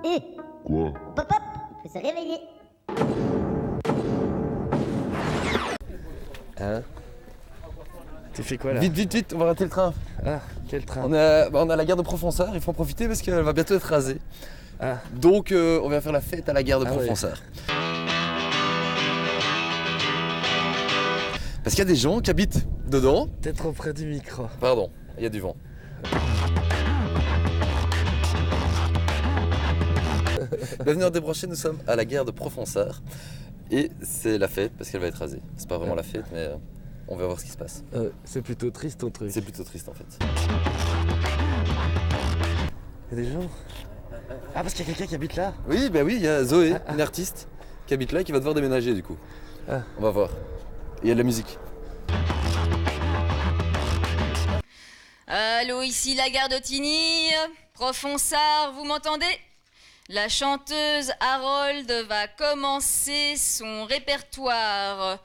Hé, Quoi? pop pop, faut se réveiller. Hein? Tu fais quoi là? Vite, vite, vite, on va rater le train. Ah, quel train? On a la gare de Profonsard, il faut en profiter parce qu'elle va bientôt être rasée. Ah. Donc on va faire la fête à la gare de Ah ouais. Profonsard. Parce qu'il y a des gens qui habitent dedans. T'es trop près du micro. Pardon, il y a du vent. Bienvenue en débranché, nous sommes à la gare de Profonsard. Et c'est la fête parce qu'elle va être rasée. C'est pas vraiment la fête, mais on va voir ce qui se passe. C'est plutôt triste ton truc. C'est plutôt triste en fait. Il y a des gens. Ah, parce qu'il y a quelqu'un qui habite là. Oui, bah oui, il y a Zoé, une artiste, qui habite là et qui va devoir déménager du coup. Ah. On va voir. Et il y a de la musique. Allô, ici la gare de Tigny. Profonsard, vous m'entendez? La chanteuse Harold va commencer son répertoire.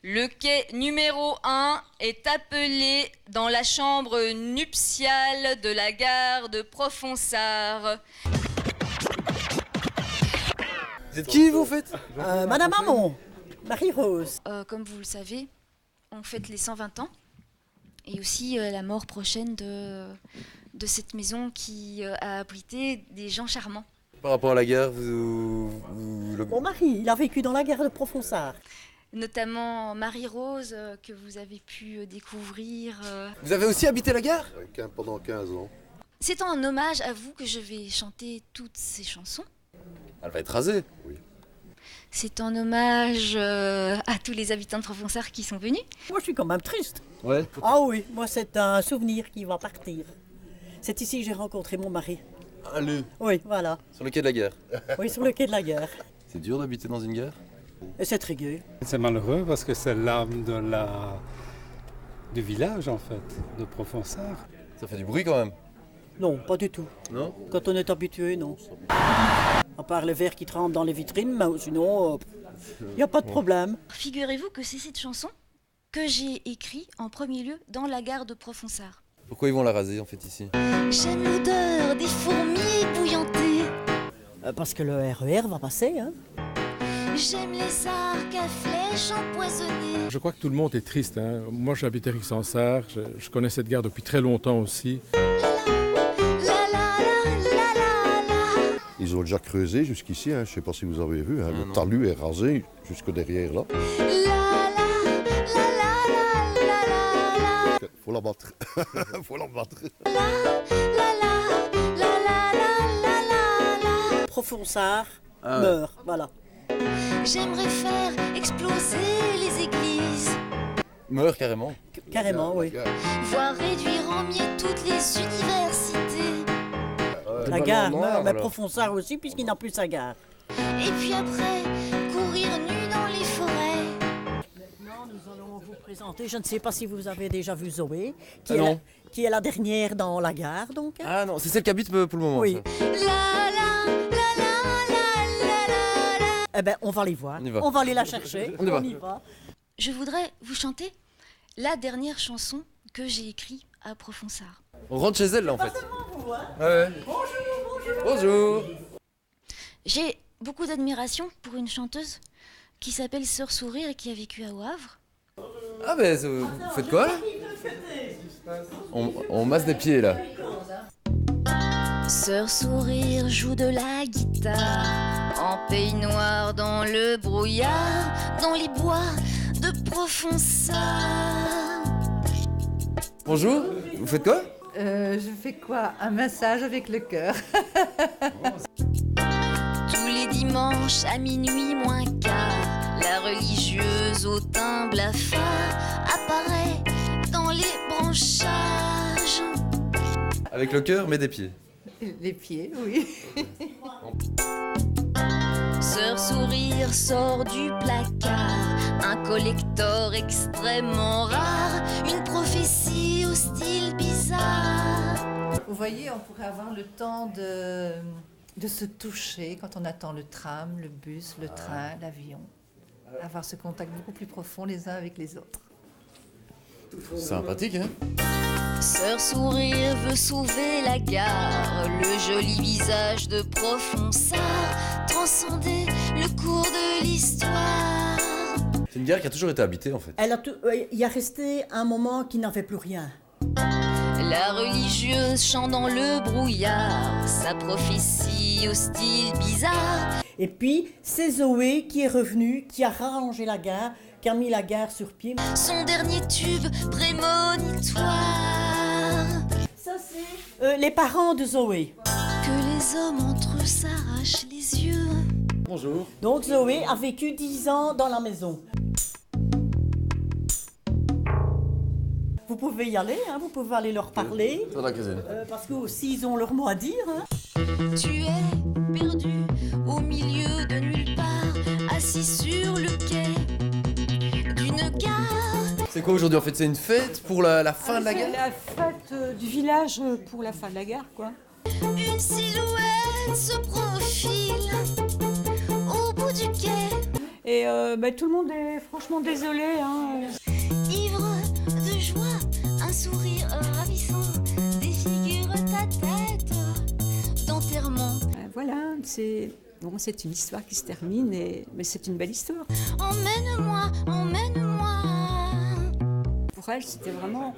Le quai numéro 1 est appelé dans la chambre nuptiale de la gare de Profonsard. Vous êtes qui vous en fait? Madame Hamon, Marie-Rose. Comme vous le savez, on fête les 120 ans et aussi la mort prochaine de cette maison qui a abrité des gens charmants. Par rapport à la gare, Mon mari, il a vécu dans la gare de Profonsard. Notamment Marie-Rose que vous avez pu découvrir. Vous avez aussi habité la gare? Pendant 15 ans. C'est en hommage à vous que je vais chanter toutes ces chansons. Elle va être rasée. C'est en hommage à tous les habitants de Profonsard qui sont venus. Moi, je suis quand même triste. Ouais. Ah oui, moi, c'est un souvenir qui va partir. C'est ici que j'ai rencontré mon mari. Allez. Oui, voilà. Sur le quai de la gare. Oui, sur le quai de la gare. C'est dur d'habiter dans une gare? Et c'est très gai. C'est malheureux parce que c'est l'âme du village en fait, de Profonsard. Ça fait du bruit quand même. Non, pas du tout. Non? Quand on est habitué, non. À part les verres qui tremblent dans les vitrines, mais sinon, il n'y a pas de problème. Figurez-vous que c'est cette chanson que j'ai écrite en premier lieu dans la gare de Profonsard. Pourquoi ils vont la raser en fait ici? J'aime l'odeur des fourmis bouillantées. Parce que le RER va passer, hein. J'aime les arcs à flèches empoisonnées. Je crois que tout le monde est triste. Hein. Moi, j'habite à Rixensart. Je connais cette gare depuis très longtemps aussi. Ils ont déjà creusé jusqu'ici, hein. Je ne sais pas si vous avez vu. Hein. Le talus est rasé jusque derrière là. Faut la battre. Faut la battre. Profonsard meurt, voilà. J'aimerais faire exploser les églises. Meurt carrément. Carrément, oui. Voir réduire en miettes toutes les universités. La gare meurt, mais Profonsard aussi, puisqu'il n'a plus sa gare. Et puis après, courir nu dans les forêts. Maintenant, nous allons vous présenter, je ne sais pas si vous avez déjà vu Zoé, qui, Non. qui est la dernière dans la gare, donc. Hein. Ah non, c'est celle qui habite pour le moment. Oui. ça. Eh bien, on va les voir. On y va. On va aller la chercher. On y va. y va. Je voudrais vous chanter la dernière chanson que j'ai écrite à Profonsard. On rentre chez elle là en fait. Ouais. Bonjour. Bonjour. J'ai beaucoup d'admiration pour une chanteuse qui s'appelle Sœur Sourire et qui a vécu à Au Havre. Ah ben vous faites quoi là? On masse des pieds là. Sœur Sourire joue de la guitare en peignoir dans le brouillard, dans les bois de Profonsard. Bonjour. Vous faites quoi? Je fais quoi? Un massage avec le cœur. Tous les dimanches à minuit moins quart, la religieuse au teint blafard apparaît dans les branchages. Avec le cœur mais des pieds. Les pieds, oui. Sœur Sourire sort du placard, un collector extrêmement rare, une prophétie au style bizarre. Vous voyez, on pourrait avoir le temps de se toucher quand on attend le tram, le bus, le train, l'avion. Avoir ce contact beaucoup plus profond les uns avec les autres. Sympathique hein? Sœur Sourire veut sauver la gare, le joli visage de Profonsart, transcender le cours de l'histoire. C'est une gare qui a toujours été habitée en fait. Il y a resté un moment qui n'avait plus rien. La religieuse chante dans le brouillard, sa prophétie au style bizarre. Et puis, c'est Zoé qui est revenue, qui a rarrangé la gare, qui a mis la gare sur pied. Son dernier tube prémonitoire. Ça, c'est les parents de Zoé. Que les hommes entre eux s'arrachent les yeux. Bonjour. Donc Zoé a vécu 10 ans dans la maison. Vous pouvez y aller, hein, vous pouvez aller leur parler. Dans la cuisine. Parce que aussi ils ont leur mot à dire. Hein. Tu es perdu au milieu de nulle part, assis sur le quai d'une gare. C'est quoi aujourd'hui en fait? C'est une fête pour la fin de la gare? C'est la fête du village pour la fin de la gare, quoi. Une silhouette se profile au bout du quai. Et tout le monde est franchement désolé. Hein. Ivre de joie, un sourire ravissant défigure ta tête d'enterrement. Voilà, c'est une histoire qui se termine, mais c'est une belle histoire. Emmène-moi, emmène-moi. Pour elle, c'était vraiment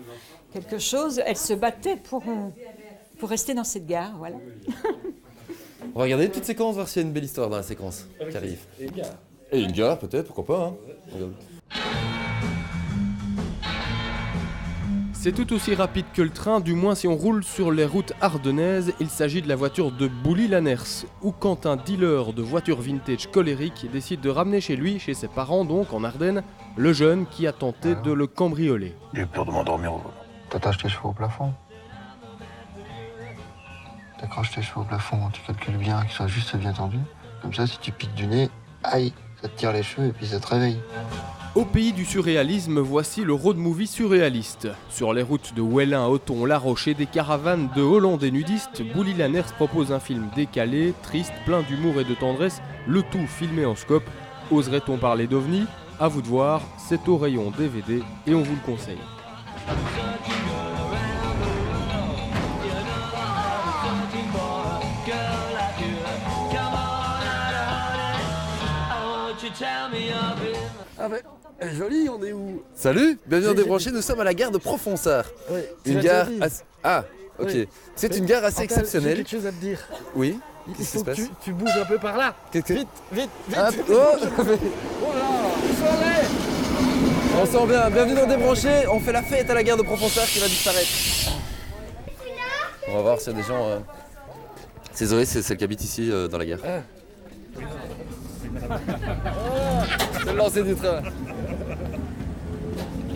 quelque chose. Elle se battait pour rester dans cette gare, voilà. On va regarder une petite séquence, voir s'il y a une belle histoire dans la séquence qui arrive. Et une gare peut-être, pourquoi pas. Hein. C'est tout aussi rapide que le train, du moins si on roule sur les routes ardennaises. Il s'agit de la voiture de Boully-Lanners, ou quand un dealer de voitures vintage colérique décide de ramener chez lui, chez ses parents donc, en Ardennes, le jeune qui a tenté de le cambrioler. J'ai eu peur de m'endormir au volant. T'attaches tes cheveux au plafond. T'accroches tes cheveux au plafond, tu calcules bien qu'ils soient juste bien tendus. Comme ça, si tu piques du nez, aïe, ça te tire les cheveux et puis ça te réveille. Au pays du surréalisme, voici le road movie surréaliste. Sur les routes de Wellin, Othon, La Roche et des caravanes de Hollandais nudistes, Boully-Lanners propose un film décalé, triste, plein d'humour et de tendresse, le tout filmé en scope. Oserait-on parler d'OVNI? À vous de voir, c'est au rayon DVD et on vous le conseille. Ah ouais, elle est jolie, on est où? Salut, bienvenue dans Débranché, nous sommes à la gare de Profonsart. Ouais, une gare assez... Ah, ok. Oui. C'est une gare assez exceptionnelle. J'ai quelque chose à te dire. Oui. Il Qu'est-ce qui faut se passe? que tu bouges un peu par là. Vite, vite, vite. Ah, vite. oh, Oh là, soirée. on sent bien, bienvenue dans Débranché, on fait la fête à la gare de Profonsart qui va disparaître. On va voir s'il y a des gens... C'est Zoé, c'est celle qui habite ici dans la gare. Ah. C'est le lancer du train.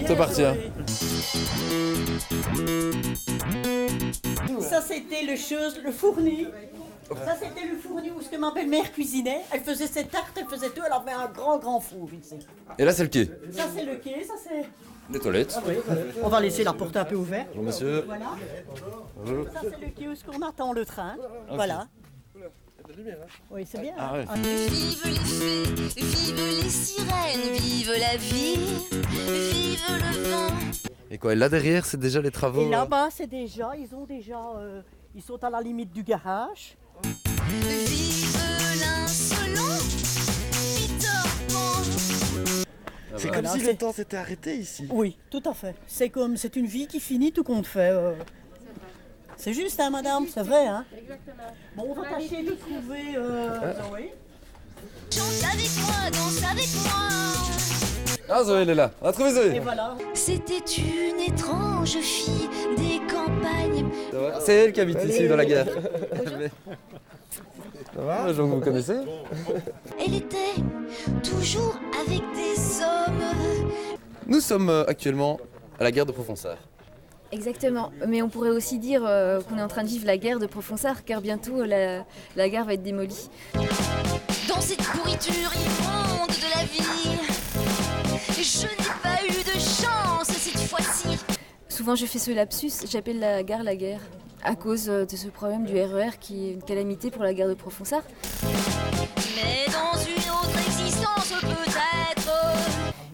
C'est parti. Hein. Ça, c'était le fourni. Ça, c'était le fourni où ce que ma belle-mère cuisinait. Elle faisait ses tartes, elle faisait tout. Elle avait un grand four ici. Et là, c'est le quai. Ça, c'est le quai. Ça, c'est... Les toilettes. Ah, oui. On va laisser la porte un peu ouverte. Bonjour, monsieur. Voilà. Ça, c'est le quai où on attend le train. Okay. Voilà. Oui, c'est bien. Ah ouais. Vive les fées, vive les sirènes, vive la vie, vive le vent. Et quoi, et là derrière, c'est déjà les travaux? Et là-bas, c'est déjà, ils sont à la limite du garage. Vive l'insolent Peter Pan. C'est comme si le temps s'était arrêté ici. Oui, tout à fait. C'est une vie qui finit tout compte fait. C'est juste, hein, madame, c'est vrai, hein? Exactement. Bon, on va tâcher de trouver Zoé. Chante avec moi, danse avec moi. Ah, Zoé, elle est là. On a trouvé Zoé. Et voilà. C'était une étrange fille des campagnes. C'est elle qui habite ici, dans la gare. Ça va? Donc vous connaissez? Elle était toujours avec des hommes. Nous sommes actuellement à la gare de Profonsart. Exactement, mais on pourrait aussi dire qu'on est en train de vivre la guerre de Profonsart, car bientôt la gare va être démolie. Dans cette pourriture immonde de la vie, je n'ai pas eu de chance cette fois-ci. Souvent je fais ce lapsus, j'appelle la gare la guerre, à cause de ce problème du RER qui est une calamité pour la gare de Profonsart. Mais dans une autre existence peut-être.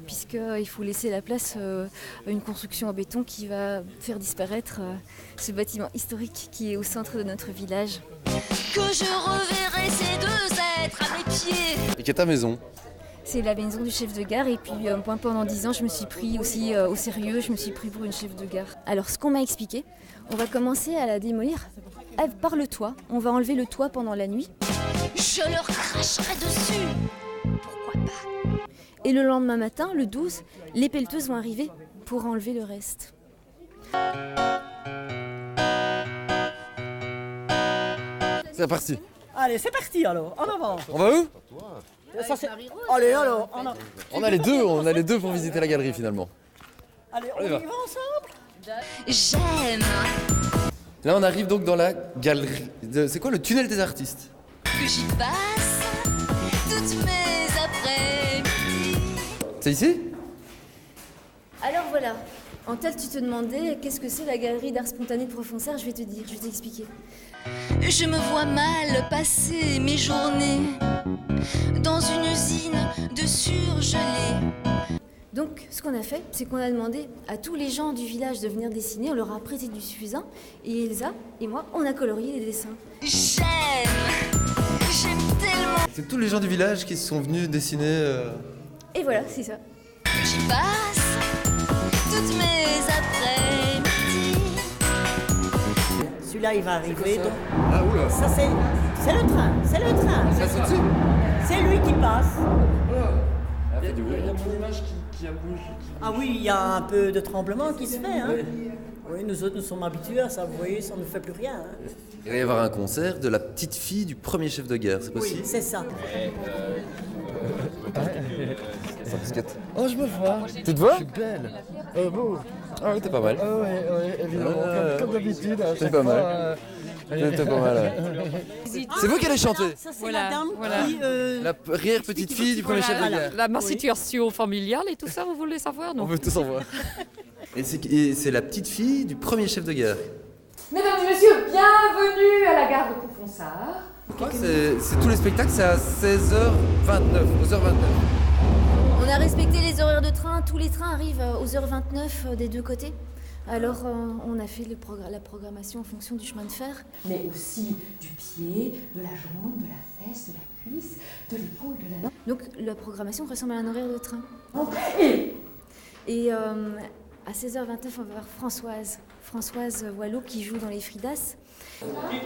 Puisque qu'il faut laisser la place à une construction en béton qui va faire disparaître ce bâtiment historique qui est au centre de notre village. Que je reverrai ces deux êtres à mes pieds. Et qu'est ta maison? C'est la maison du chef de gare et puis moi pendant 10 ans je me suis pris aussi au sérieux, je me suis pris pour une chef de gare. Alors ce qu'on m'a expliqué, on va commencer à la démolir par le toit, on va enlever le toit pendant la nuit. Je leur cracherai dessus. Pourquoi pas? Et le lendemain matin, le 12, les pelleteuses vont arriver pour enlever le reste. C'est parti. Allez, c'est parti alors, en avant. On va où? Ça, c'est... Allez, alors, On a les deux pour visiter la galerie finalement. Allez, on y va ensemble. J'aime Là on arrive donc dans la galerie. C'est quoi le tunnel des artistes? que j'y passe toutes mes après-midi. C'est ici? Alors voilà, en tel tu te demandais qu'est-ce que c'est la galerie d'art spontané de Profonsart, je vais te dire, je vais t'expliquer. Je me vois mal passer mes journées dans une usine de surgelés. Donc ce qu'on a fait, c'est qu'on a demandé à tous les gens du village de venir dessiner, on leur a prêté du suffisant, et Elsa et moi, on a colorié les dessins. J'aime tellement. C'est tous les gens du village qui sont venus dessiner. Et voilà, c'est ça. J'y passe toutes mes après-midi. Celui-là, il va arriver. Donc... Ah oula. Ça, c'est le train. C'est le train. Ça c'est dessus? C'est lui qui passe. Il y a du bruit. Ah oui, il y a un peu de tremblement qui se fait. Hein. Oui, nous autres, nous sommes habitués à ça. Vous voyez, ça ne fait plus rien. Hein. Il va y avoir un concert de la petite fille du premier chef de guerre, c'est possible? Oui, c'est ça. Oh, je me vois. Tu te vois? Je suis belle. Beau. Ah oui, t'es pas mal. Ah ouais, évidemment. Comme d'habitude. T'es pas mal. T'es pas mal. C'est vous qui allez chanter? Ça, c'est la dame qui... La rire petite fille du premier chef de guerre. Ma situation familiale et tout ça, vous voulez savoir, non? On veut tout savoir. Et c'est la petite fille du premier chef de guerre. Mesdames et messieurs, bienvenue à la gare de Profonsart. C'est tous les spectacles, c'est à 16h29, aux h 29. On a respecté les horaires de train, tous les trains arrivent aux heures 29 des deux côtés. Alors on a fait la programmation en fonction du chemin de fer. Mais aussi du pied, de la jambe, de la fesse, de la cuisse, de l'épaule, de la main. Donc la programmation ressemble à un horaire de train. Et à 16h29, on va voir Françoise Wallot qui joue dans les Fridas.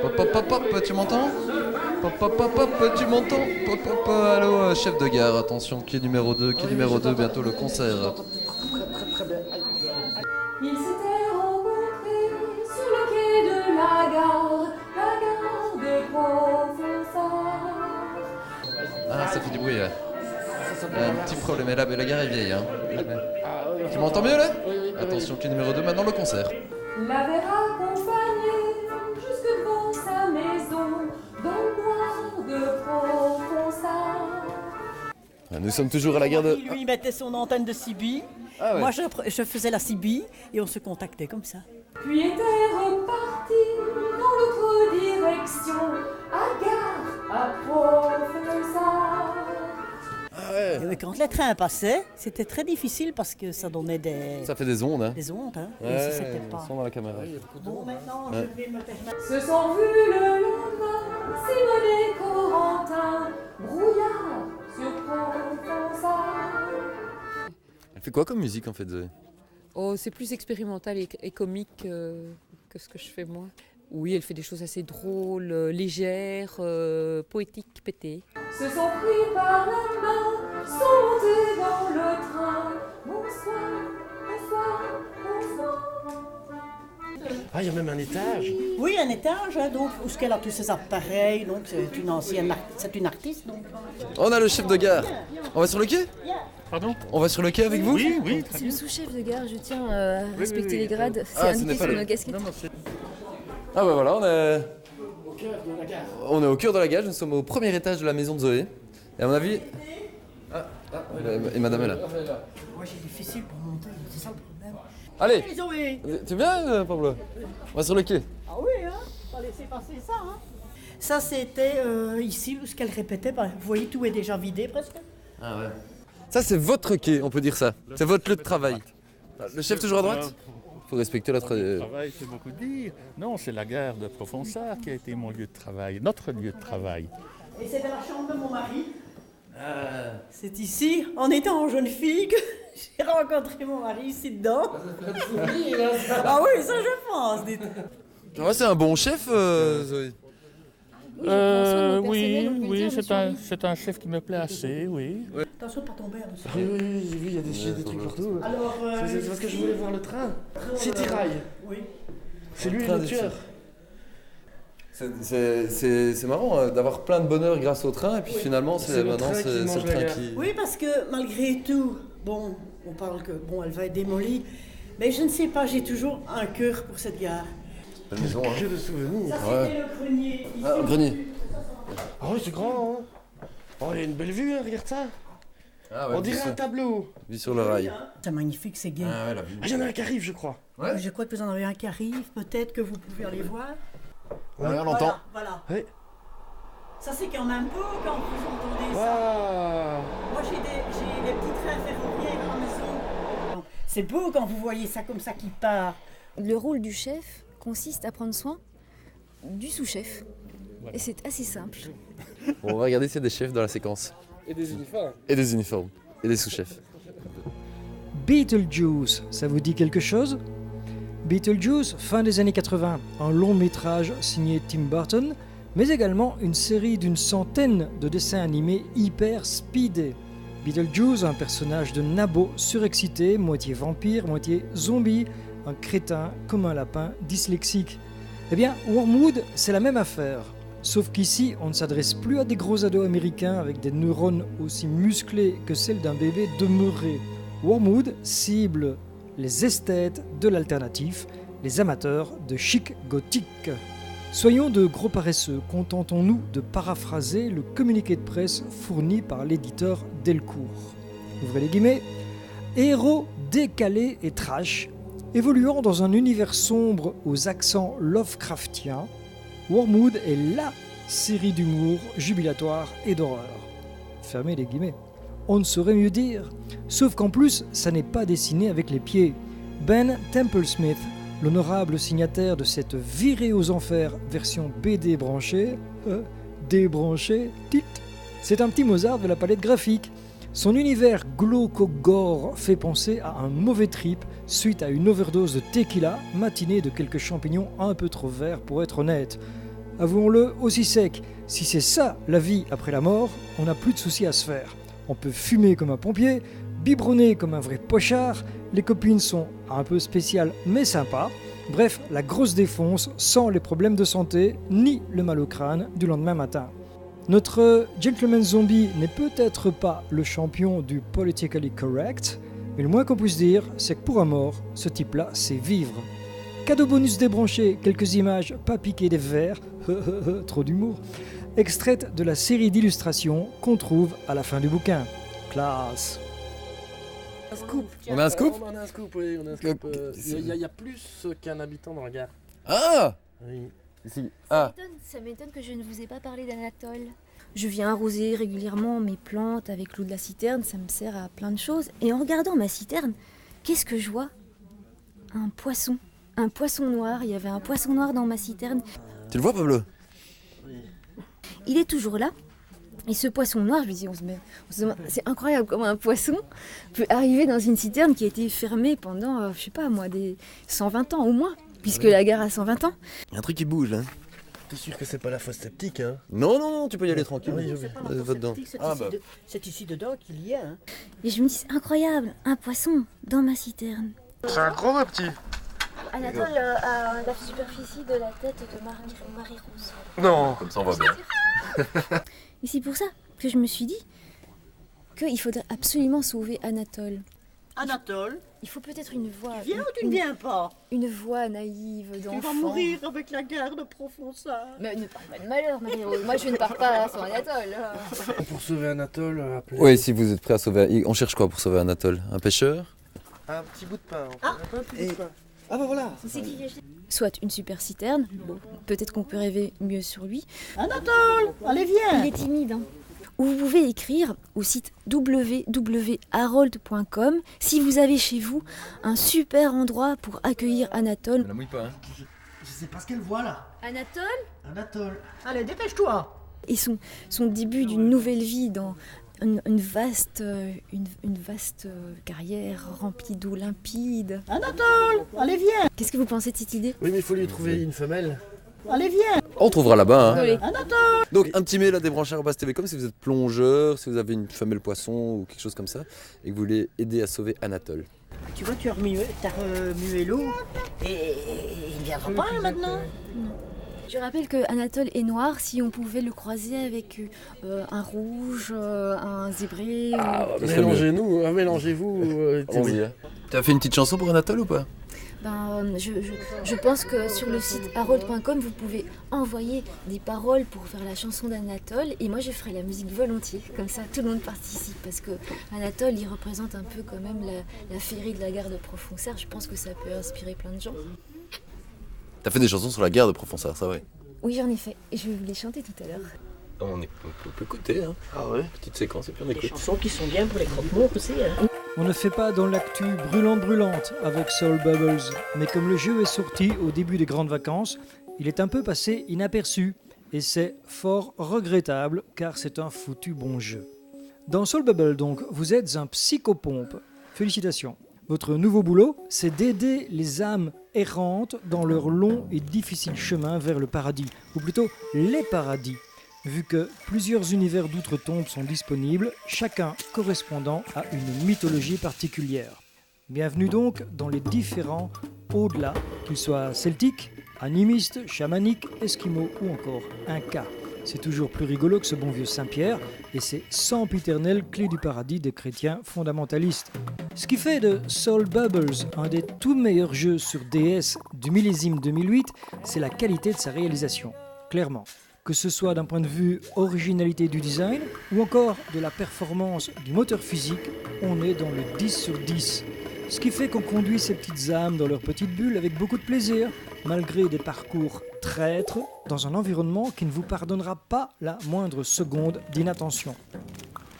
Pop, pop, pop, pop, tu m'entends? Pop, pop, pop, pop, tu m'entends? Pop, pop, pop, allô, chef de gare, attention, qui est numéro 2, bientôt le concert. Très bien. Ils s'étaient rencontrés sur le quai de la gare de Profonsart. Ah, ça fait du bruit, là. Un petit problème, mais la gare est vieille, hein. Tu m'entends mieux, là? Attention, qui est numéro 2, maintenant le concert. L'avait accompagné jusque devant sa maison dans le noir de Profonsart. Nous sommes toujours à la gare de... Lui, il mettait son antenne de CB. Ah ouais. Moi, je faisais la CB et on se contactait comme ça. Puis était reparti dans l'autre direction, à gare, à Profonsart. Ah ouais. Et quand les trains passaient, c'était très difficile parce que ça donnait des... Ça fait des ondes, hein. Des ondes, hein. Ouais, et ça, c'était pas... ils sont dans la caméra. Bon, maintenant, Ouais. je vais me permettre... Se sont vus le lendemain, Simone et Corentin, brouillard sur Profonsart. Elle fait quoi comme musique, en fait, Zoé? Oh, c'est plus expérimental et comique que ce que je fais moi. Oui, elle fait des choses assez drôles, légères, poétiques, pétées. Se sont pris par la main, sont montés dans le train. Bonsoir, bonsoir, bonsoir. Ah, il y a même un étage. Oui, un étage, hein, donc, où est-ce qu'elle a tous ses appareils, donc c'est une ancienne... C'est une artiste, donc... On a le chef de gare. On va sur le quai? Pardon? On va sur le quai avec vous? Oui, oui. C'est le sous-chef de gare, je tiens à respecter les grades. C'est Ah, ce indiqué n'est pas sur le- nos casquettes. Ah bah voilà, Au cœur de la gare. on est au cœur de la gare, nous sommes au premier étage de la maison de Zoé. Et à mon avis... et madame est là. Moi, c'est difficile pour monter, c'est ça le problème. Allez, Hey, Zoé! tu viens, Pablo? On va sur le quai. Ah oui, hein, pas laisser passer ça, hein. Ça, c'était ici où ce qu'elle répétait. Vous voyez, tout est déjà vidé presque. Ah ouais. Ça, c'est votre quai, on peut dire ça. C'est votre lieu de travail. Le chef toujours à droite? Faut respecter la Le travail, c'est beaucoup dire. Non, c'est la gare de Profonsard qui a été mon lieu de travail, notre lieu de travail. Et c'est dans la chambre de mon mari. C'est ici, en étant jeune fille, que j'ai rencontré mon mari ici dedans. Ah oui, ça je pense, dites. Ouais, c'est un bon chef, Zoé. Oui, c'est un chef qui me plaît assez, oui. Attention de pas tomber. Oui, j'ai vu, il y a des trucs partout. Alors, c'est parce que je voulais voir le train. City Rail. Oui. C'est lui le tueur. C'est marrant d'avoir plein de bonheur grâce au train et puis finalement c'est le train qui... Oui, parce que malgré tout, bon, on parle que bon, elle va être démolie, mais je ne sais pas, j'ai toujours un cœur pour cette gare. La maison, hein. J'ai de souvenirs. Ça c'était le grenier. Ah, le grenier. Ah oui, c'est grand, hein. Oh, il y a une belle vue, hein, regarde ça. Ah ouais, on dirait un tableau. Vue sur le rail. C'est magnifique, c'est gai. Ah ouais, la vue. Ah, il y en a un qui arrive, je crois. Ouais. Je crois que vous en avez un qui arrive, peut-être que vous pouvez aller voir. Ouais, on l'entend. Voilà. Oui. Ça c'est quand même beau quand vous entendez ça. Wow. Moi j'ai des petits trains ferroviaires à la maison. C'est beau quand vous voyez ça comme ça qui part. Le rôle du chef consiste à prendre soin du sous-chef. Voilà. Et c'est assez simple. Bon, on va regarder s'il y a des chefs dans la séquence. Et des uniformes. Et des uniformes. Et des sous-chefs. Beetlejuice, ça vous dit quelque chose? Beetlejuice, fin des années 80, un long métrage signé Tim Burton, mais également une série d'une centaine de dessins animés hyper speedés. Beetlejuice, un personnage de nabo surexcité, moitié vampire, moitié zombie, un crétin comme un lapin dyslexique. Eh bien, Wormwood, c'est la même affaire. Sauf qu'ici, on ne s'adresse plus à des gros ados américains avec des neurones aussi musclés que celles d'un bébé demeuré. Wormwood cible les esthètes de l'alternatif, les amateurs de chic gothique. Soyons de gros paresseux, contentons-nous de paraphraser le communiqué de presse fourni par l'éditeur Delcourt. Ouvrez les guillemets. Héros décalés et trash, évoluant dans un univers sombre aux accents Lovecraftiens, Wormwood est LA série d'humour jubilatoire et d'horreur. Fermez les guillemets. On ne saurait mieux dire. Sauf qu'en plus, ça n'est pas dessiné avec les pieds. Ben Templesmith, l'honorable signataire de cette virée aux enfers version BD branchée, débranché, tilt, c'est un petit Mozart de la palette graphique. Son univers glauco-gore fait penser à un mauvais trip suite à une overdose de tequila matinée de quelques champignons un peu trop verts pour être honnête. Avouons-le aussi sec, si c'est ça la vie après la mort, on n'a plus de soucis à se faire. On peut fumer comme un pompier, biberonner comme un vrai pochard, les copines sont un peu spéciales mais sympas. Bref, la grosse défonce sans les problèmes de santé ni le mal au crâne du lendemain matin. Notre gentleman zombie n'est peut-être pas le champion du politically correct, mais le moins qu'on puisse dire, c'est que pour un mort, ce type-là sait vivre. Cadeau bonus débranché, quelques images pas piquées des verres, trop d'humour, extraites de la série d'illustrations qu'on trouve à la fin du bouquin. Classe. Un scoop. On a un scoop? On a un scoop, oui, on a un scoop. Il y a plus qu'un habitant dans la gare. Ah! Oui. Ici. Ça m'étonne que je ne vous ai pas parlé d'Anatole. Je viens arroser régulièrement mes plantes avec l'eau de la citerne, ça me sert à plein de choses. Et en regardant ma citerne, qu'est-ce que je vois? Un poisson noir, il y avait un poisson noir dans ma citerne. Tu le vois, Pablo? Il est toujours là. Et ce poisson noir, je me dis, c'est incroyable comment un poisson peut arriver dans une citerne qui a été fermée pendant, je sais pas moi, des 120 ans au moins, puisque la gare a 120 ans. Il y a un truc qui bouge là. T'es sûr que c'est pas la fosse septique, hein? Non, tu peux y aller tranquille. Oui, c'est pas la fosse septique, c'est ici dedans qu'il y a. Hein. Et je me dis, c'est incroyable, un poisson dans ma citerne. C'est un gros ou petit? Anatole a la superficie de la tête de Marie-Rose. Non. Comme ça on va bien. Et c'est pour ça que je me suis dit qu'il faudrait absolument sauver Anatole. Anatole? Il faut peut-être une voix... Tu viens ou tu ne viens pas? Une voix naïve d'enfant. Tu vas mourir avec la gare de Profonsard. Mais ne parle pas de malheur, Marie-Rose. Moi, je ne pars pas sans Anatole. Pour sauver Anatole, appelez... Oui, si vous êtes prêt à sauver... On cherche quoi pour sauver Anatole? Un pêcheur? Un petit bout de pain. Un petit bout de pain. Ah bah voilà. Soit une super citerne. Bon, peut-être qu'on peut rêver mieux sur lui. Anatole, allez viens. Il est timide, hein. ou vous pouvez écrire au site www.harold.com si vous avez chez vous un super endroit pour accueillir Anatole. La mouille pas, hein. Je sais pas ce qu'elle voit là. Anatole ? Anatole. Allez, dépêche-toi. Et son début d'une nouvelle vie dans une vaste carrière remplie d'eau limpide. Anatole, allez viens. Qu'est-ce que vous pensez de cette idée ? Oui, mais il faut lui trouver une femelle. Allez viens. On trouvera là-bas. Hein. Allez. Anatole. Donc un petit mail à débrancher@tv.com si vous êtes plongeur, si vous avez une femelle poisson ou quelque chose comme ça et que vous voulez aider à sauver Anatole. Tu vois, tu as remué l'eau et il ne viendra pas hein, maintenant. Je rappelle que Anatole est noir, si on pouvait le croiser avec un rouge, un zébré... Mélangez-nous, mélangez-vous. Tu as fait une petite chanson pour Anatole ou pas ? Je pense que sur le site harold.com, vous pouvez envoyer des paroles pour faire la chanson d'Anatole et moi je ferai la musique volontiers, comme ça tout le monde participe parce que Anatole il représente un peu quand même la féerie de la gare de Profonsart, je pense que ça peut inspirer plein de gens. T'as fait des chansons sur la gare de Profonsart, ça ouais ? Oui j'en ai fait et je vais vous les chanter tout à l'heure. On peut écouter, hein. Ah ouais ? Petite séquence et puis on écoute. Des chansons qui sont bien pour les croque-morts aussi. Hein. On ne fait pas dans l'actu brûlante avec Soul Bubbles, mais comme le jeu est sorti au début des grandes vacances, il est un peu passé inaperçu, et c'est fort regrettable car c'est un foutu bon jeu. Dans Soul Bubble donc, vous êtes un psychopompe. Félicitations. Votre nouveau boulot, c'est d'aider les âmes errantes dans leur long et difficile chemin vers le paradis, ou plutôt les paradis. Vu que plusieurs univers d'outre-tombe sont disponibles, chacun correspondant à une mythologie particulière. Bienvenue donc dans les différents au-delà, qu'ils soient celtiques, animistes, chamaniques, esquimaux ou encore incas. C'est toujours plus rigolo que ce bon vieux Saint-Pierre et ses sempiternelles clés du paradis des chrétiens fondamentalistes. Ce qui fait de Soul Bubbles un des tout meilleurs jeux sur DS du millésime 2008, c'est la qualité de sa réalisation, clairement. Que ce soit d'un point de vue originalité du design ou encore de la performance du moteur physique, on est dans le 10 sur 10. Ce qui fait qu'on conduit ces petites âmes dans leur petite bulle avec beaucoup de plaisir, malgré des parcours traîtres, dans un environnement qui ne vous pardonnera pas la moindre seconde d'inattention.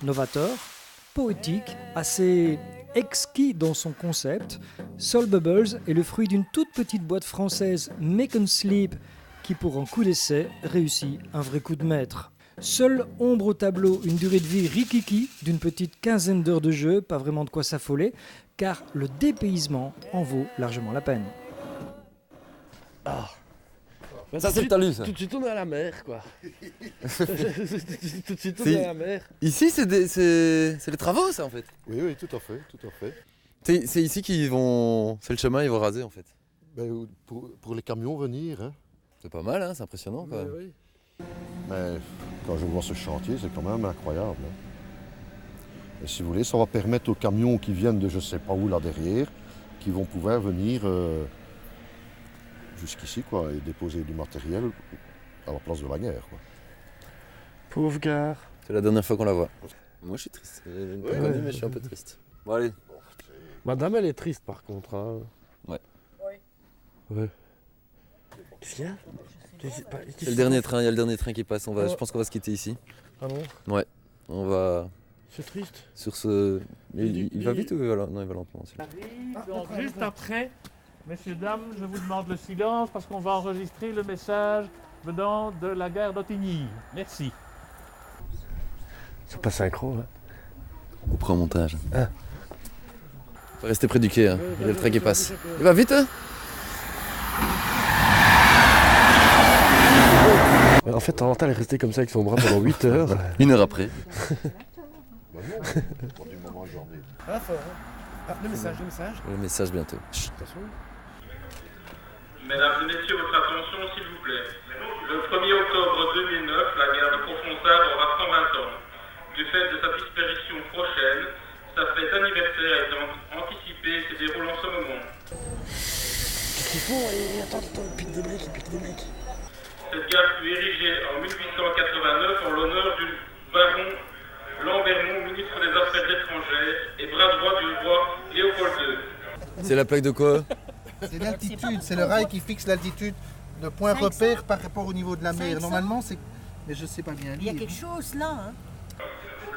Novateur, poétique, assez exquis dans son concept, Soul Bubbles est le fruit d'une toute petite boîte française Make 'Em Sleep qui pour un coup d'essai réussit un vrai coup de maître. Seule ombre au tableau, une durée de vie rikiki d'une petite quinzaine d'heures de jeu, pas vraiment de quoi s'affoler, car le dépaysement en vaut largement la peine. Ah. Ça c'est le talus ça. Tout de suite on est à la mer quoi. Tout de suite on est à la mer. Ici c'est les travaux ça en fait. Oui, tout à fait, tout à fait. C'est ici qu'ils vont... C'est le chemin, ils vont raser en fait. Ben, pour les camions venir, hein. C'est pas mal, hein, c'est impressionnant quand même. Oui. Mais quand je vois ce chantier, c'est quand même incroyable. Hein. Et si vous voulez, ça va permettre aux camions qui viennent de je ne sais pas où là derrière, qui vont pouvoir venir jusqu'ici quoi, et déposer du matériel à la place de la guerre. Quoi. Pauvre gare. C'est la dernière fois qu'on la voit. Moi je suis triste, je l'ai pas connu mais je suis un peu triste. Bon allez. Madame elle est triste par contre. Hein. Ouais. Ouais. Qu'est-ce qu'il y a ? C'est le dernier train, il y a le dernier train qui passe, je pense qu'on va se quitter ici. Ah non ? Ouais, on va... C'est triste. Sur ce... Il va vite ou il va... Non, il va lentement. Donc juste après, messieurs, dames, je vous demande le silence parce qu'on va enregistrer le message venant de la gare d'Ottigny. Merci. C'est pas synchro, hein ? On prend un montage. Ah. Faut rester près du quai, hein. Il y a le train qui passe. Il va vite, hein ? En fait, Tantal est resté comme ça avec son bras pendant 8 heures. 1 heure après. Le message. Le message bientôt. Mesdames et messieurs, votre attention s'il vous plaît. Le 1er octobre 2009, la gare de Profonsart aura 120 ans. Du fait de sa disparition prochaine, sa fête anniversaire étant anticipée et se déroule en ce moment. Qu'est-ce qu'ils font ? Attends, il pique des mecs. Cette gare fut érigée en 1889 en l'honneur du baron Lambermont, ministre des Affaires étrangères et bras droit du roi Léopold II. C'est la plaque de quoi ? C'est l'altitude, c'est le rail qui fixe l'altitude de point repère par rapport au niveau de la mer. Normalement, c'est... Mais je sais pas bien lire. Il y a quelque chose là, hein.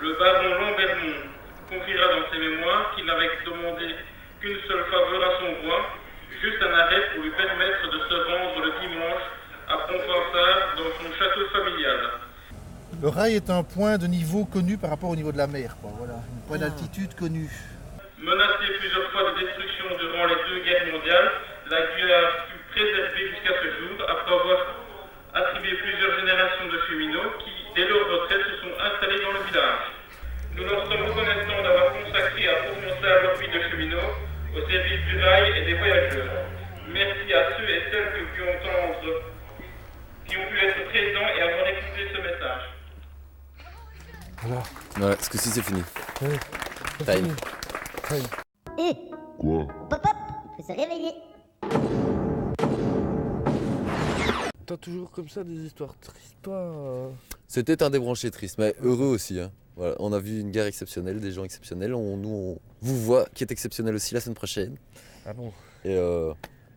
Le baron Lambermont confiera dans ses mémoires qu'il n'avait demandé qu'une seule faveur à son roi, juste un arrêt pour lui permettre de se rendre le dimanche à Pont-Fansart dans son château familial. Le rail est un point de niveau connu par rapport au niveau de la mer, quoi. Voilà, un point d'altitude connu. Menacée plusieurs fois de destruction durant les 2 guerres mondiales, la gare fut préservée jusqu'à ce jour après avoir attribué plusieurs générations de cheminots qui, dès leur retraite, se sont installés dans le village. Nous leur sommes reconnaissants d'avoir consacré à Pont-Fansart leur vie de cheminots au service du rail et des voyageurs. Merci à ceux et celles qui ont pu être présents et avoir écouté ce message. Voilà, ce que si c'est fini. Oui, Time. Et Quoi? Pop hop, faut se réveiller. T'as toujours comme ça des histoires tristes, toi C'était un débranché triste, mais heureux aussi. Hein. Voilà, on a vu une gare exceptionnelle, des gens exceptionnels. On vous voit qui est exceptionnel aussi la semaine prochaine. Ah bon? Et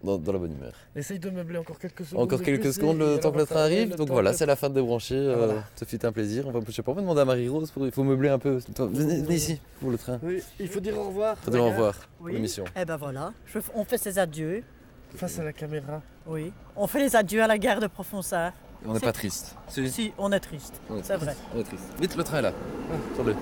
dans la bonne humeur. Essaye de meubler encore quelques secondes. Encore quelques secondes le temps que le train arrive. Donc voilà, c'est la fin de débrancher. Voilà. Ça fait un plaisir. Je sais pas, on va demander à Marie-Rose. Il faut meubler un peu. Venez ici pour le train. Oui, il faut dire au revoir. Il faut dire au revoir pour Oui. l'émission. Eh ben voilà, on fait ses adieux. Face à la caméra. Oui, on fait les adieux à la gare de Pont-Fansart. On n'est pas triste. Si, on est triste, c'est vrai. On est triste. Vite, le train est là. Sur-le.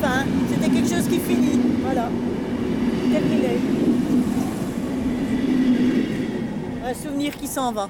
Fin, c'était quelque chose qui finit, voilà. Terminé. Un souvenir qui s'en va.